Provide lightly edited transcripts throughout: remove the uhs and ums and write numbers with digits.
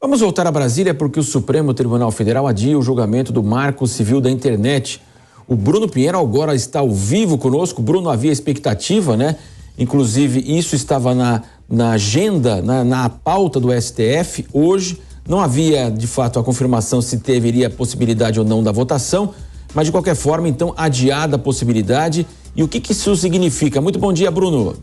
Vamos voltar a Brasília porque o Supremo Tribunal Federal adia o julgamento do Marco Civil da Internet. O Bruno Pinheiro agora está ao vivo conosco. Bruno, havia expectativa, né? Inclusive, isso estava na agenda, na pauta do STF. Hoje não havia, de fato, a confirmação se teria possibilidade ou não da votação, mas, de qualquer forma, então, adiada a possibilidade. E o que isso significa? Muito bom dia, Bruno.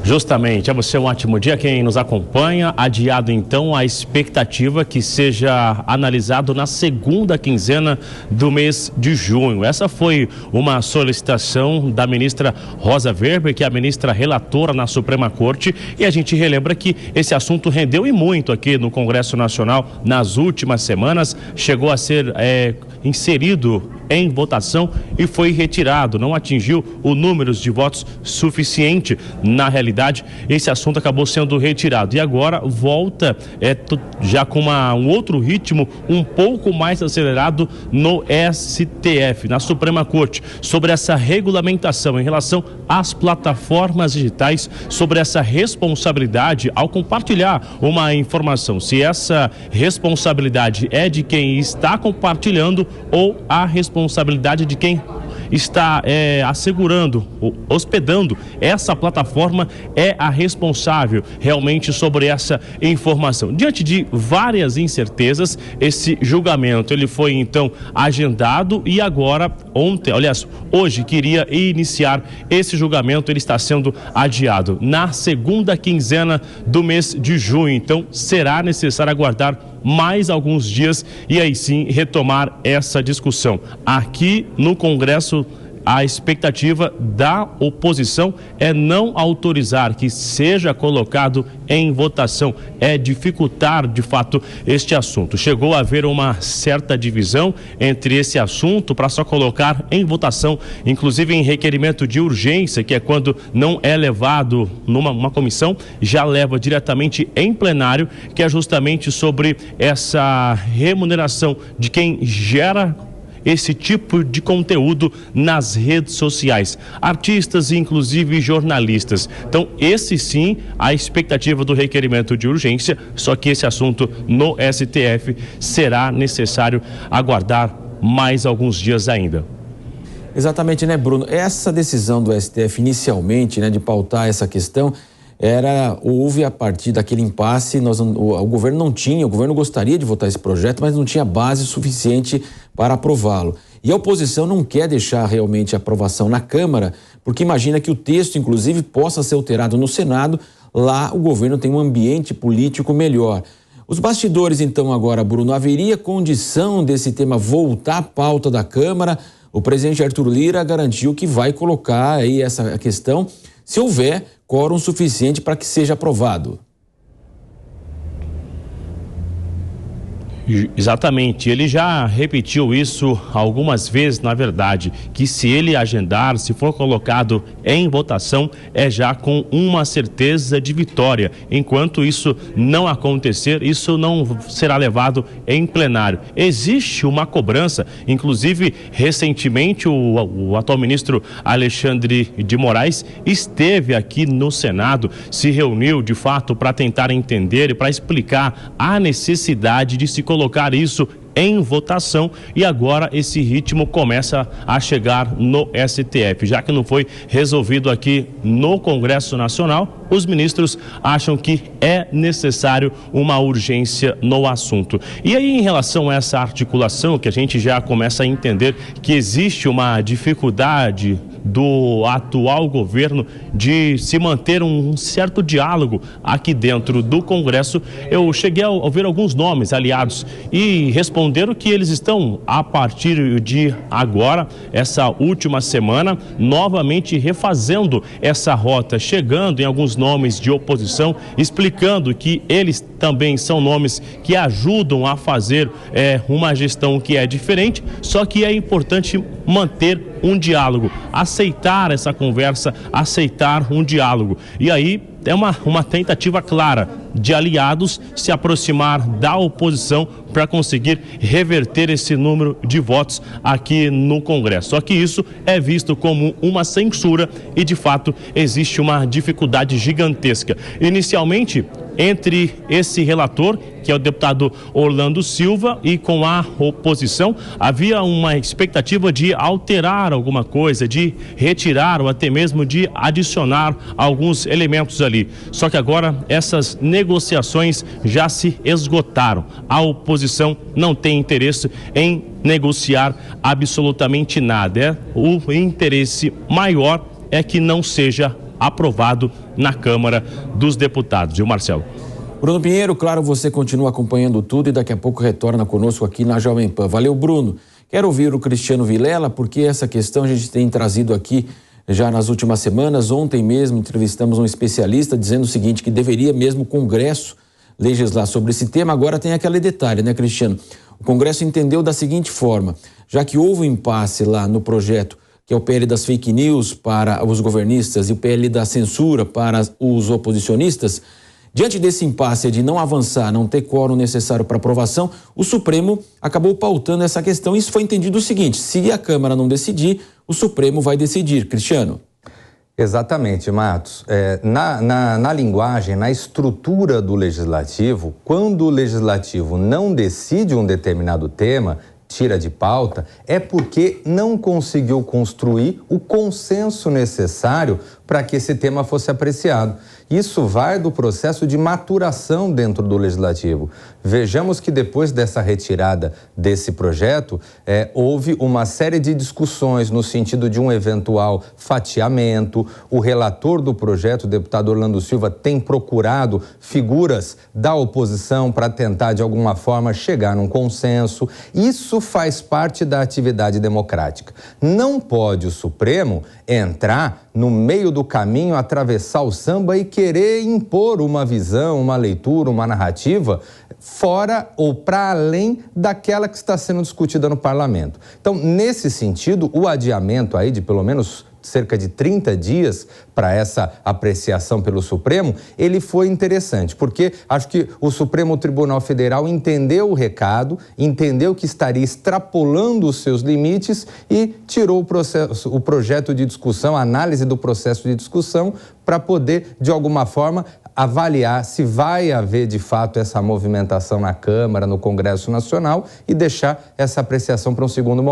Justamente, a você um ótimo dia, quem nos acompanha. Adiado então a expectativa que seja analisado na segunda quinzena do mês de junho. Essa foi uma solicitação da ministra Rosa Weber, que é a ministra relatora na Suprema Corte, e a gente relembra que esse assunto rendeu e muito aqui no Congresso Nacional nas últimas semanas, chegou a ser inserido em votação e foi retirado, não atingiu o número de votos suficiente. Na realidade, esse assunto acabou sendo retirado e agora volta já com um outro ritmo um pouco mais acelerado no STF, na Suprema Corte, sobre essa regulamentação em relação às plataformas digitais, sobre essa responsabilidade ao compartilhar uma informação, se essa responsabilidade é de quem está compartilhando ou a responsabilidade de quem está assegurando, hospedando essa plataforma é a responsável realmente sobre essa informação. Diante de várias incertezas, esse julgamento ele foi então agendado e agora hoje queria iniciar esse julgamento, ele está sendo adiado na segunda quinzena do mês de junho. Então será necessário aguardar mais alguns dias e aí sim retomar essa discussão. Aqui no Congresso, a expectativa da oposição é não autorizar que seja colocado em votação, é dificultar de fato este assunto. Chegou a haver uma certa divisão entre esse assunto para só colocar em votação, inclusive em requerimento de urgência, que é quando não é levado numa comissão, já leva diretamente em plenário, que é justamente sobre essa remuneração de quem gera esse tipo de conteúdo nas redes sociais, artistas e inclusive jornalistas. Então esse sim, a expectativa do requerimento de urgência, só que esse assunto no STF será necessário aguardar mais alguns dias ainda. Exatamente, né, Bruno? Essa decisão do STF inicialmente, né, de pautar essa questão, houve a partir daquele impasse, o governo gostaria de votar esse projeto, mas não tinha base suficiente para aprová-lo. E a oposição não quer deixar realmente a aprovação na Câmara, porque imagina que o texto, inclusive, possa ser alterado no Senado. Lá o governo tem um ambiente político melhor. Os bastidores, então, agora, Bruno, haveria condição desse tema voltar à pauta da Câmara? O presidente Arthur Lira garantiu que vai colocar aí essa questão se houver quórum suficiente para que seja aprovado. Exatamente, ele já repetiu isso algumas vezes, na verdade, que se ele agendar, se for colocado em votação, é já com uma certeza de vitória. Enquanto isso não acontecer, isso não será levado em plenário. Existe uma cobrança, inclusive recentemente o atual ministro Alexandre de Moraes esteve aqui no Senado, se reuniu de fato para tentar entender e para explicar a necessidade de se colocar isso em votação, e agora esse ritmo começa a chegar no STF. Já que não foi resolvido aqui no Congresso Nacional, os ministros acham que é necessário uma urgência no assunto. E aí, em relação a essa articulação, que a gente já começa a entender que existe uma dificuldade do atual governo de se manter um certo diálogo aqui dentro do Congresso, eu cheguei a ouvir alguns nomes aliados e responderam que eles estão, a partir de agora, essa última semana, novamente refazendo essa rota, chegando em alguns nomes de oposição, explicando que eles também são nomes que ajudam a fazer uma gestão que é diferente, só que é importante manter um diálogo, aceitar essa conversa, aceitar um diálogo. E aí é uma tentativa clara de aliados se aproximar da oposição para conseguir reverter esse número de votos aqui no Congresso. Só que isso é visto como uma censura e, de fato, existe uma dificuldade gigantesca. Inicialmente, entre esse relator, que é o deputado Orlando Silva, e com a oposição, havia uma expectativa de alterar alguma coisa, de retirar ou até mesmo de adicionar alguns elementos ali. Só que agora essas negociações já se esgotaram. A oposição não tem interesse em negociar absolutamente nada. O interesse maior é que não seja aprovado na Câmara dos Deputados. Viu, Marcelo? Bruno Pinheiro, claro, você continua acompanhando tudo e daqui a pouco retorna conosco aqui na Jovem Pan. Valeu, Bruno. Quero ouvir o Cristiano Vilela, porque essa questão a gente tem trazido aqui já nas últimas semanas. Ontem mesmo entrevistamos um especialista dizendo o seguinte, que deveria mesmo o Congresso legislar sobre esse tema. Agora tem aquele detalhe, né, Cristiano? O Congresso entendeu da seguinte forma, já que houve um impasse lá no projeto, que é o PL das fake news para os governistas e o PL da censura para os oposicionistas, diante desse impasse de não avançar, não ter quórum necessário para aprovação, o Supremo acabou pautando essa questão. Isso foi entendido o seguinte, se a Câmara não decidir, o Supremo vai decidir. Cristiano. Exatamente, Matos. Na linguagem, na estrutura do Legislativo, quando o Legislativo não decide um determinado tema, tira de pauta, é porque não conseguiu construir o consenso necessário para que esse tema fosse apreciado. Isso vai do processo de maturação dentro do Legislativo. Vejamos que depois dessa retirada desse projeto, houve uma série de discussões no sentido de um eventual fatiamento. O relator do projeto, o deputado Orlando Silva, tem procurado figuras da oposição para tentar, de alguma forma, chegar num consenso. Isso faz parte da atividade democrática. Não pode o Supremo entrar no meio do caminho, atravessar o samba e querer impor uma visão, uma leitura, uma narrativa fora ou para além daquela que está sendo discutida no parlamento. Então, nesse sentido, o adiamento aí de pelo menos cerca de 30 dias para essa apreciação pelo Supremo, ele foi interessante, porque acho que o Supremo Tribunal Federal entendeu o recado, entendeu que estaria extrapolando os seus limites e tirou o projeto de discussão, a análise do processo de discussão, para poder, de alguma forma, avaliar se vai haver, de fato, essa movimentação na Câmara, no Congresso Nacional e deixar essa apreciação para um segundo momento.